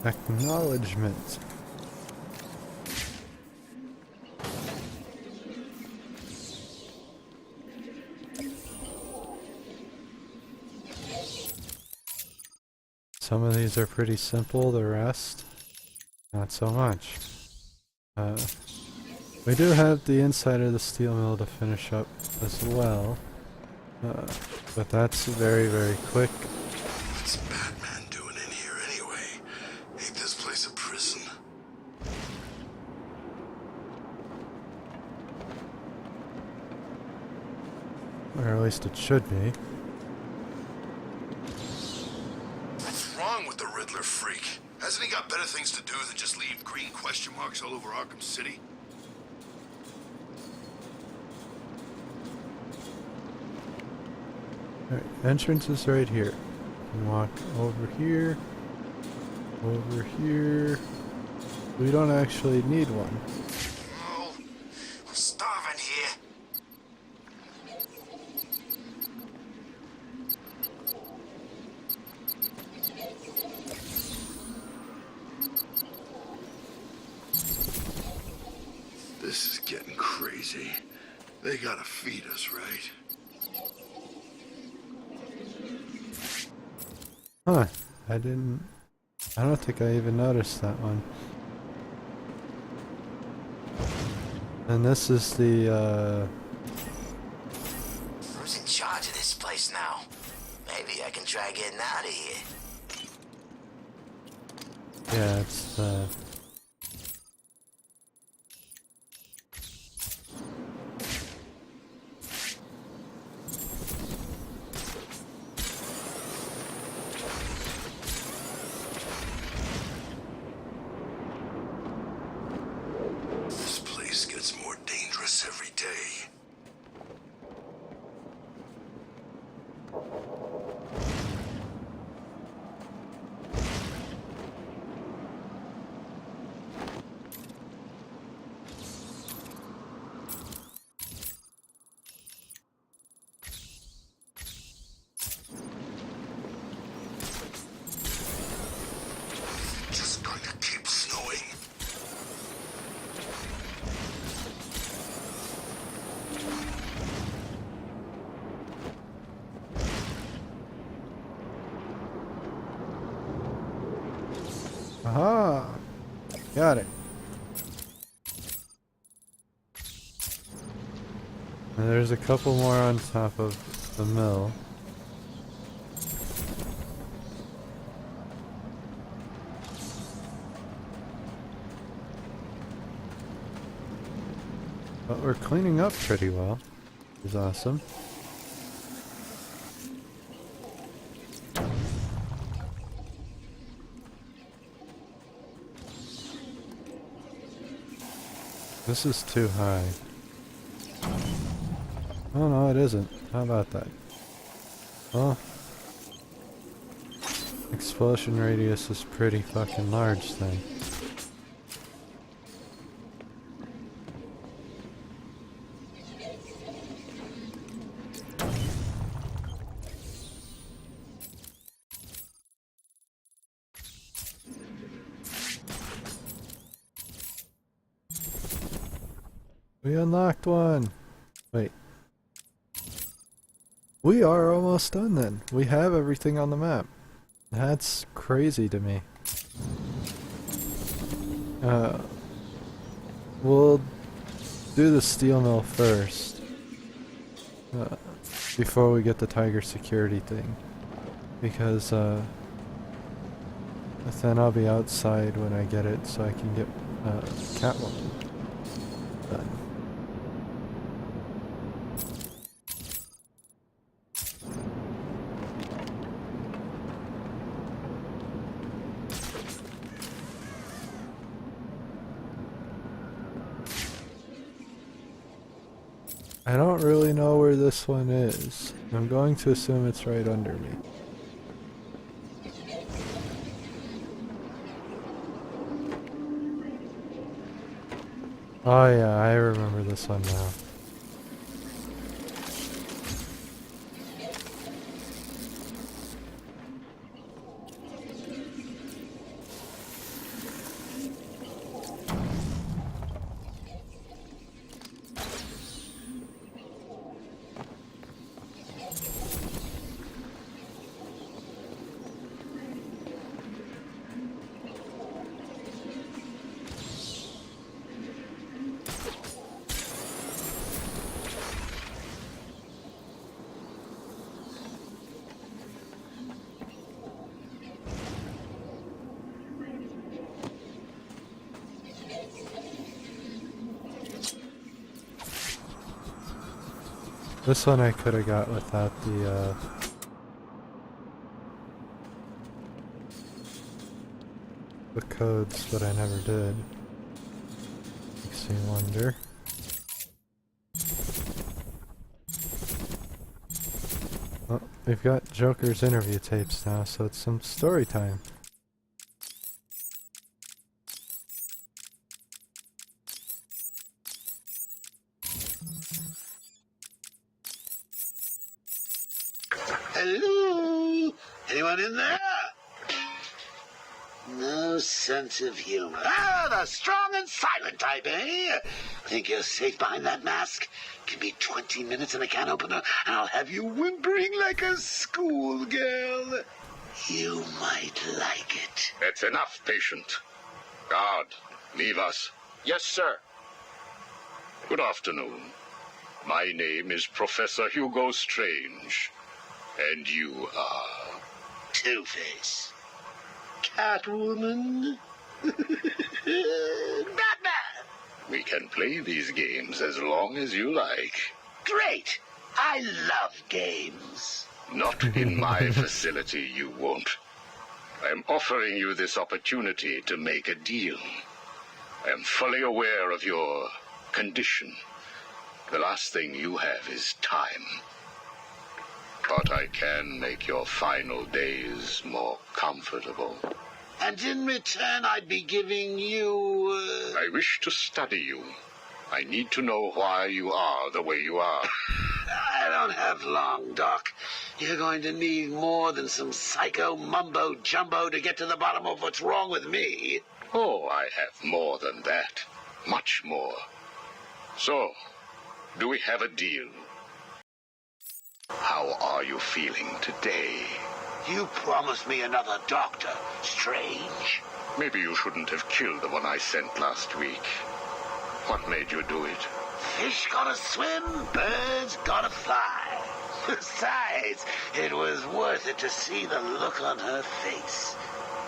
Acknowledgement. Some of these are pretty simple, the rest, not so much. We do have the inside of the steel mill to finish up as well, but that's very, very quick. What's Batman doing in here anyway? Ain't this place a prison? Or at least it should be. What's wrong with the Riddler freak? Hasn't he got better things to do than just leave green question marks all over Arkham City? Alright, entrance is right here. You can walk over here, over here. We don't actually need one. Oh, I'm starving here. This is getting crazy. They gotta feed us, right? Huh, I don't think I even noticed that one. And this is the, Who's in charge of this place now? Maybe I can try getting out of here. yeah, it's the... This place gets more dangerous every day. Just going to keep snowing. Aha! Got it. And there's a couple more on top of the mill. But we're cleaning up pretty well, which is awesome. This is too high. Oh no, it isn't. How about that? Well, explosion radius is pretty fucking large thing. We unlocked one! Wait. We are almost done then. We have everything on the map. That's crazy to me. We'll do the steel mill first. Before we get the tiger security thing. Because, then I'll be outside when I get it so I can get, Catwoman done. I don't really know where this one is. I'm going to assume it's right under me. Oh yeah, I remember this one now. This one I could have got without the codes, but I never did. Makes me wonder. Well, we've got Joker's interview tapes now, so it's some story time. Hello? Anyone in there? No sense of humor. Ah, the strong and silent type, eh? Think you're safe behind that mask? Give me 20 minutes and a can opener, and I'll have you whimpering like a schoolgirl. You might like it. That's enough, patient. Guard, leave us. Yes, sir. Good afternoon. My name is Professor Hugo Strange. And you are... Two-Face. Catwoman. Batman. We can play these games as long as you like. Great. I love games. Not in my facility, you won't. I am offering you this opportunity to make a deal. I am fully aware of your condition. The last thing you have is time. But I can make your final days more comfortable. And in return, I'd be giving you... I wish to study you. I need to know why you are the way you are. I don't have long, Doc. You're going to need more than some psycho mumbo-jumbo to get to the bottom of what's wrong with me. Oh, I have more than that. Much more. So, do we have a deal? How are you feeling today? You promised me another doctor, Strange. Maybe you shouldn't have killed the one I sent last week. What made you do it? Fish gotta swim, birds gotta fly. Besides, it was worth it to see the look on her face.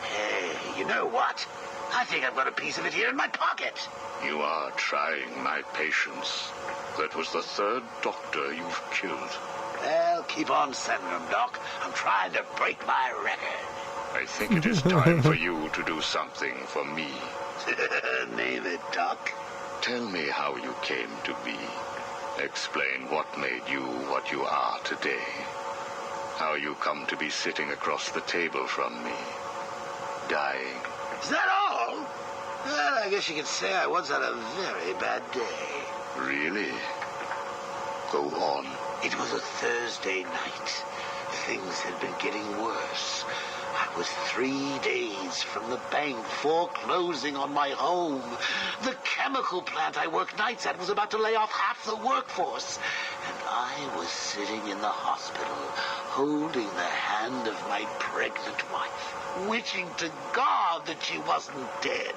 Hey, you know what? I think I've got a piece of it here in my pocket. You are trying my patience. That was the third doctor you've killed. Well, keep on sending them, Doc. I'm trying to break my record. I think it is time for you to do something for me. Name it, Doc. Tell me how you came to be. Explain what made you what you are today. How you come to be sitting across the table from me. Dying. Is that all? Well, I guess you could say I once had a very bad day. Really? Go on. It was a Thursday night. Things had been getting worse. I was 3 days from the bank foreclosing on my home. The chemical plant I worked nights at was about to lay off half the workforce. And I was sitting in the hospital, holding the hand of my pregnant wife, wishing to God that she wasn't dead.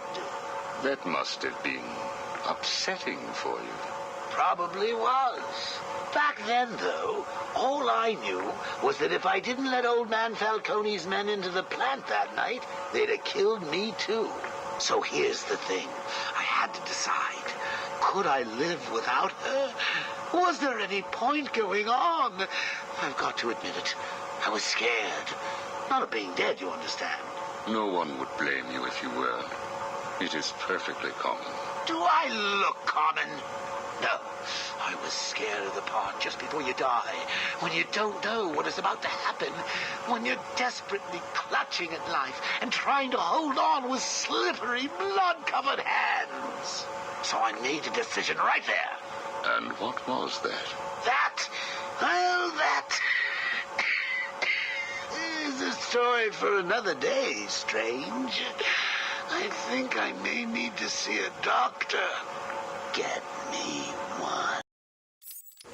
That must have been upsetting for you. Probably was. Back then, though, all I knew was that if I didn't let old man Falcone's men into the plant that night, they'd have killed me too. So here's the thing. I had to decide. Could I live without her? Was there any point going on? I've got to admit it. I was scared. Not of being dead, you understand. No one would blame you if you were. It is perfectly common. Do I look common? No. I was scared of the part just before you die, when you don't know what is about to happen, when you're desperately clutching at life and trying to hold on with slippery, blood-covered hands. So I made a decision right there. And what was that? That is a story for another day, Strange. I think I may need to see a doctor. Get me one.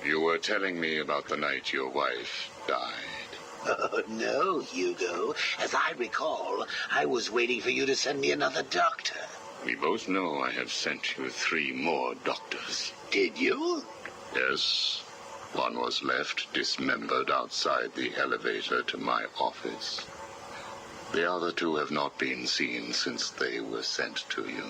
You were telling me about the night your wife died. Oh, no, Hugo. As I recall, I was waiting for you to send me another doctor. We both know I have sent you 3 more doctors. Did you? Yes. One was left dismembered outside the elevator to my office. The other 2 have not been seen since they were sent to you.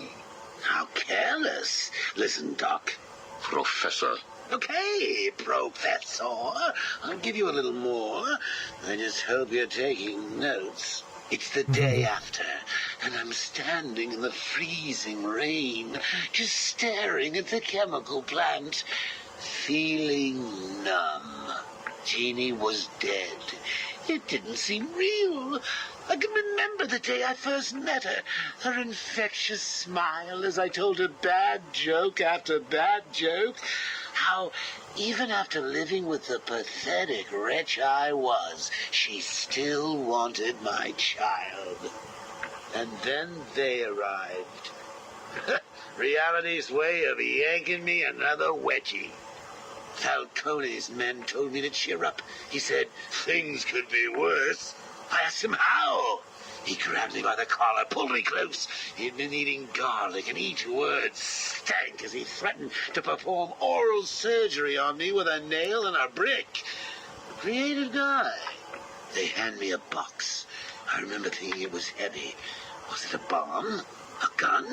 How careless. Listen, Doc. Professor, Okay, Professor. I'll give you a little more. I just hope you're taking notes. It's the day after, and I'm standing in the freezing rain, just staring at the chemical plant, feeling numb. Jeannie was dead. It didn't seem real. I can remember the day I first met her. Her infectious smile as I told her bad joke after bad joke. How, even after living with the pathetic wretch I was, she still wanted my child. And then they arrived. Reality's way of yanking me another wedgie. Falcone's men told me to cheer up. He said, things could be worse. I asked him how. He grabbed me by the collar, pulled me close. He'd been eating garlic, and each word stank as he threatened to perform oral surgery on me with a nail and a brick. Creative guy. They hand me a box. I remember thinking it was heavy. Was it a bomb? A gun?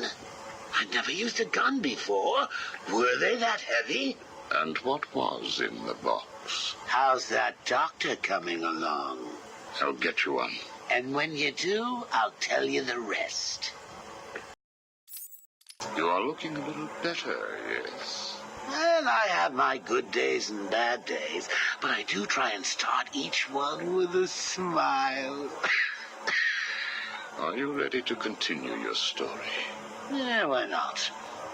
I'd never used a gun before. Were they that heavy? And what was in the box? How's that doctor coming along? I'll get you one. And when you do, I'll tell you the rest. You are looking a little better, yes. Well, I have my good days and bad days, but I do try and start each one with a smile. Are you ready to continue your story? Yeah, why not?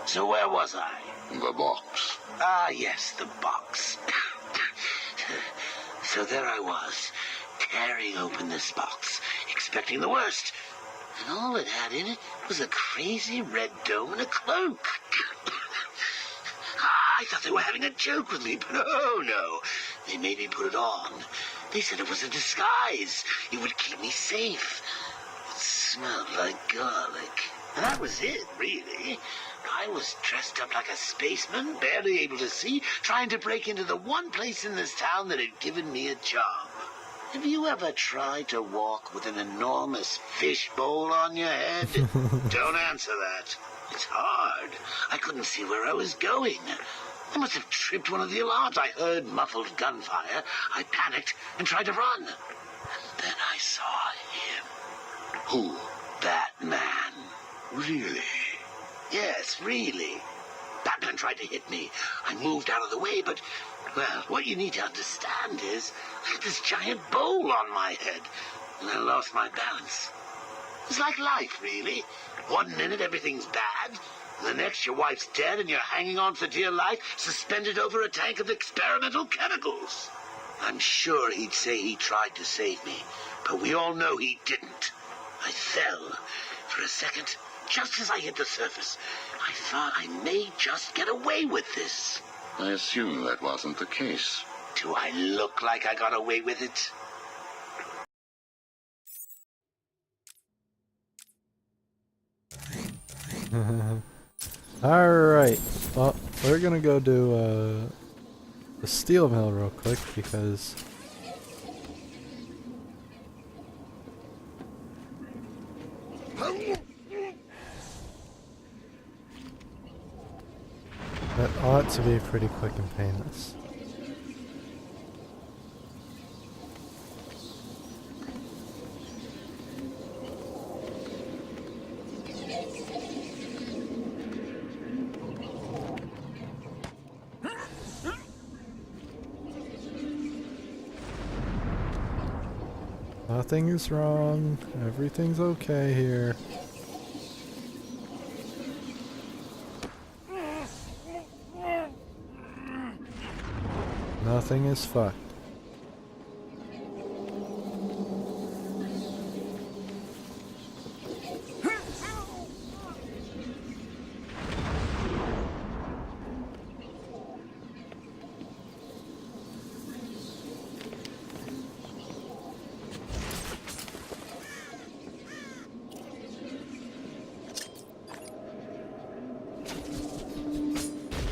So where was I? The box. Ah, yes, the box. So there I was, tearing open this box, expecting the worst. And all it had in it was a crazy red dome and a cloak. I thought they were having a joke with me, but oh no. They made me put it on. They said it was a disguise. It would keep me safe. It smelled like garlic. And that was it, really. I was dressed up like a spaceman, barely able to see, trying to break into the one place in this town that had given me a job. Have you ever tried to walk with an enormous fishbowl on your head? Don't answer that. It's hard. I couldn't see where I was going. I must have tripped one of the alarms. I heard muffled gunfire. I panicked and tried to run. And then I saw him. Who? That man. Really? Yes, really. Batman tried to hit me. I moved out of the way, but, well, what you need to understand is I had this giant bowl on my head, and I lost my balance. It's like life, really. One minute everything's bad, and the next your wife's dead and you're hanging on for dear life, suspended over a tank of experimental chemicals. I'm sure he'd say he tried to save me, but we all know he didn't. I fell. For a second, just as I hit the surface, I thought I may just get away with this. I assume that wasn't the case. Do I look like I got away with it? Alright, well, we're gonna go do the steel mill real quick because that ought to be pretty quick and painless. Nothing is wrong. Everything's okay here. Nothing is fucked.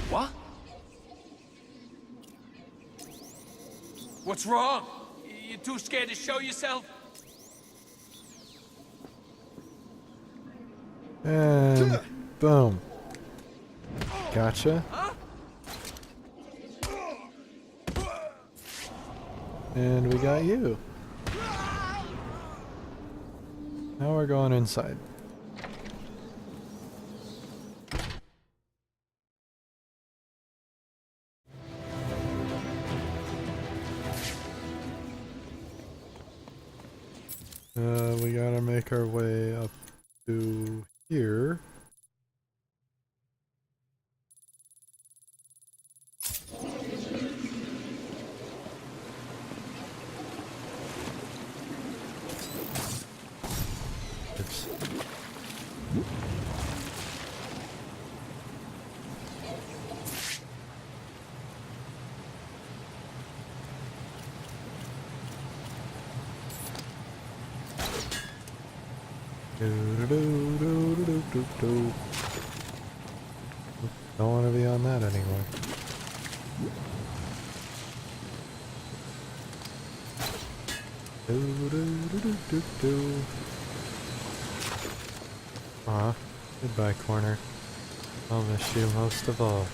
What? What's wrong? You too scared to show yourself? And boom. Gotcha. Huh? And we got you. Now we're going inside. We gotta make our way up to here. Oops. Do. Don't want to be on that anymore. Do. Aw, goodbye, corner. I'll miss you most of all.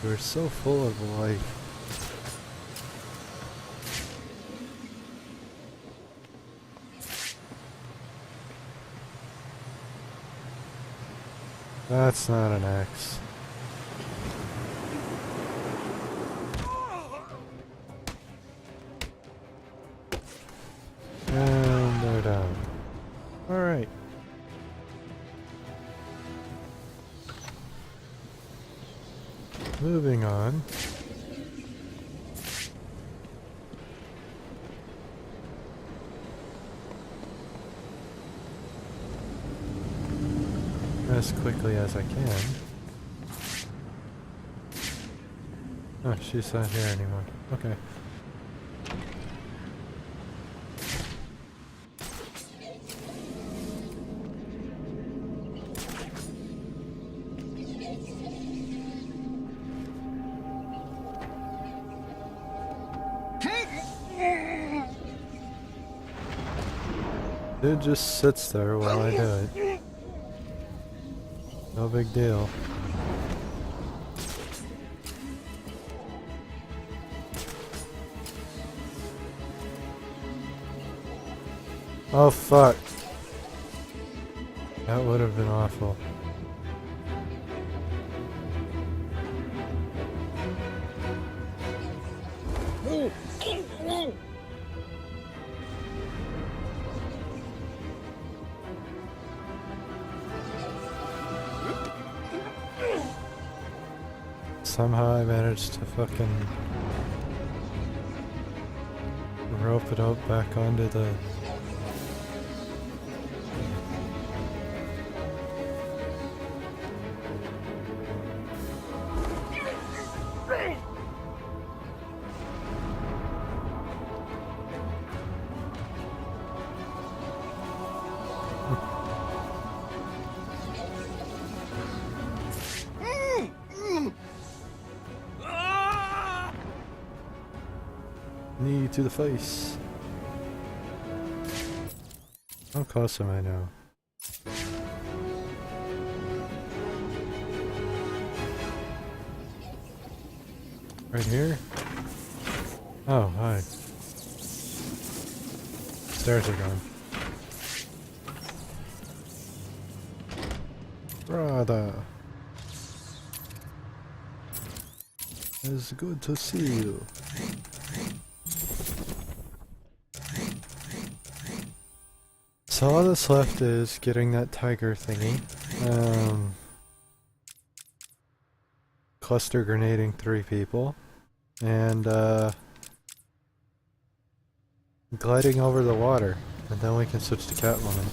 You were so full of life. That's not an axe. And they're down. Alright. Moving on. As quickly as I can. Oh, she's not here anymore. Okay. It just sits there while I do it. No big deal. Oh fuck. That would have been awful. Somehow I managed to fucking rope it out back onto the... knee to the face. How close am I now? Right here? Oh, hi. Stairs are gone. Brother. It's good to see you. So all that's left is getting that tiger thingy. Cluster grenading 3 people. And gliding over the water. And then we can switch to Catwoman.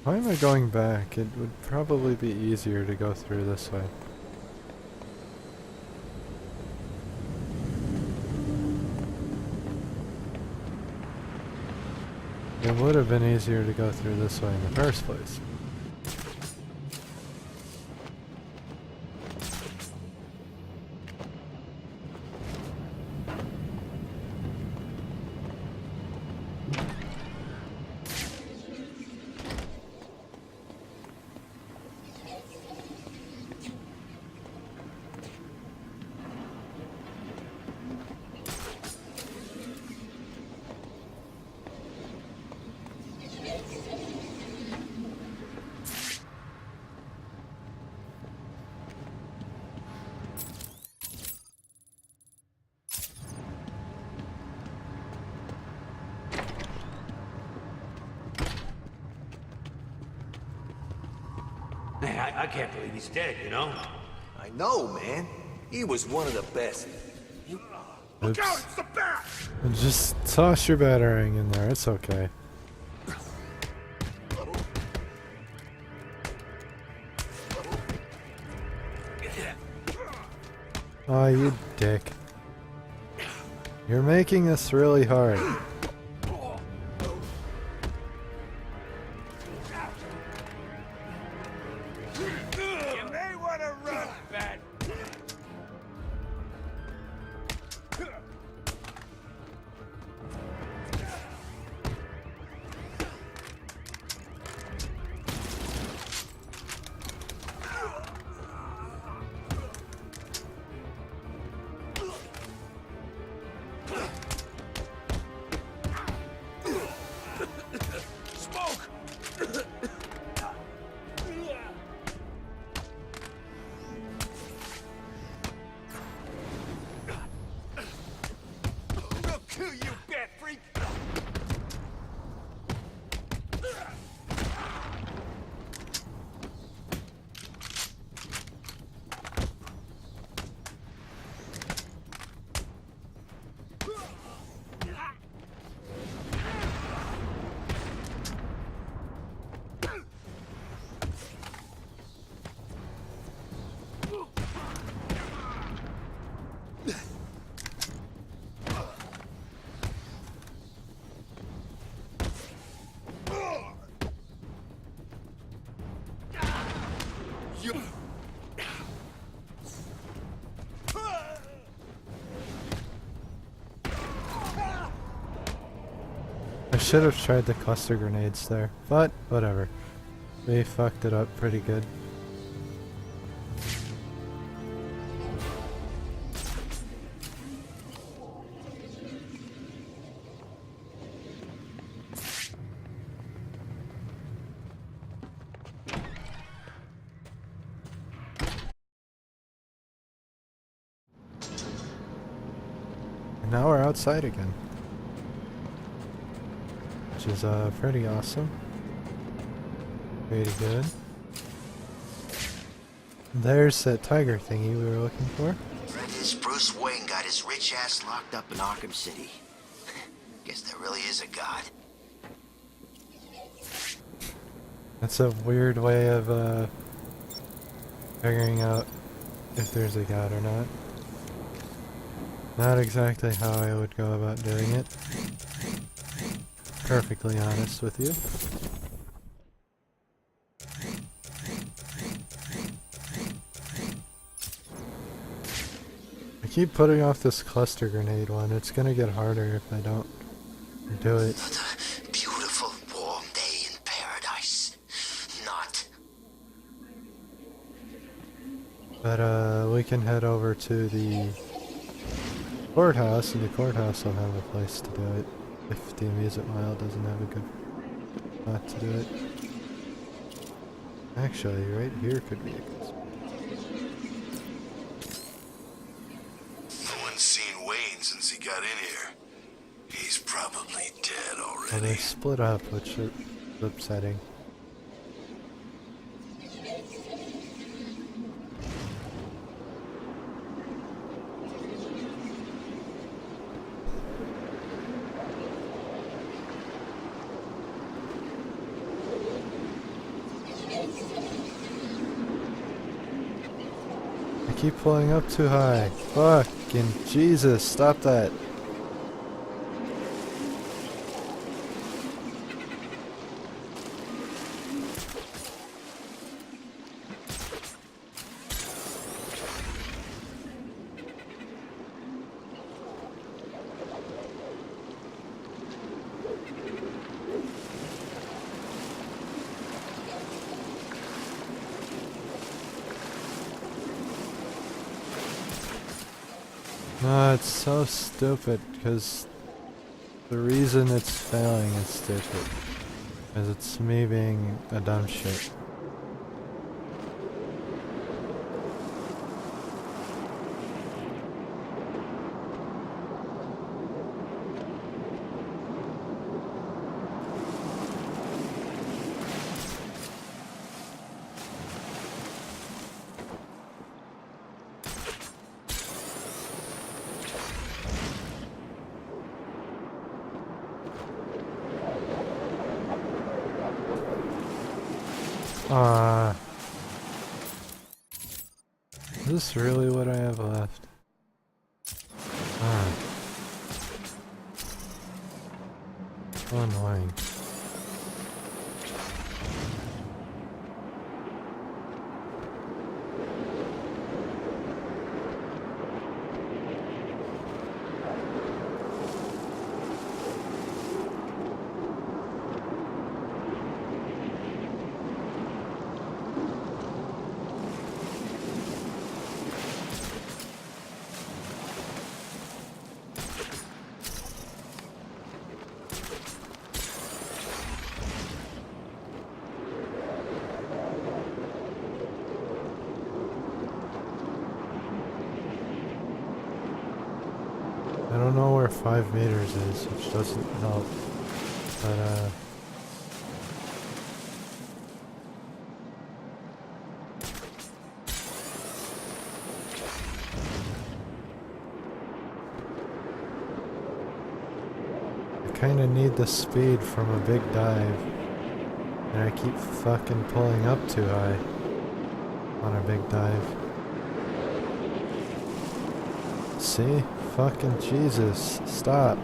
Why am I going back? It would probably be easier to go through this way. would have been easier to go through this way in the first place. Man, I can't believe he's dead, you know? I know, man. He was one of the best. Oops. Just toss your batarang in there, it's okay. Aw, you dick. You're making this really hard. You may want to run, Bat. I should have tried the cluster grenades there, but whatever. We fucked it up pretty good. And now we're outside again. Which is pretty awesome. Pretty good. There's that tiger thingy we were looking for. Read this Bruce Wayne got his rich ass locked up in Arkham City. Guess there really is a god. That's a weird way of figuring out if there's a god or not. Not exactly how I would go about doing it. Perfectly honest with you. I keep putting off this cluster grenade one. It's gonna get harder if I don't do it. The beautiful warm day in paradise. Not. But we can head over to the courthouse, and the courthouse will have a place to do it. If the amusement mile doesn't have a good spot to do it. Actually, right here could be a good spot. No one's seen Wayne since he got in here. He's probably dead Well, already. they split up, which is upsetting. I keep pulling up too high. Fucking Jesus, stop that. No, it's so stupid because the reason it's failing is stupid. Because it's me being a dumb shit. Is this really what I have left? So annoying. I don't know where 5 meters is, which doesn't help, but I kinda need the speed from a big dive, and I keep fucking pulling up too high on a big dive. See? Fucking Jesus. Stop.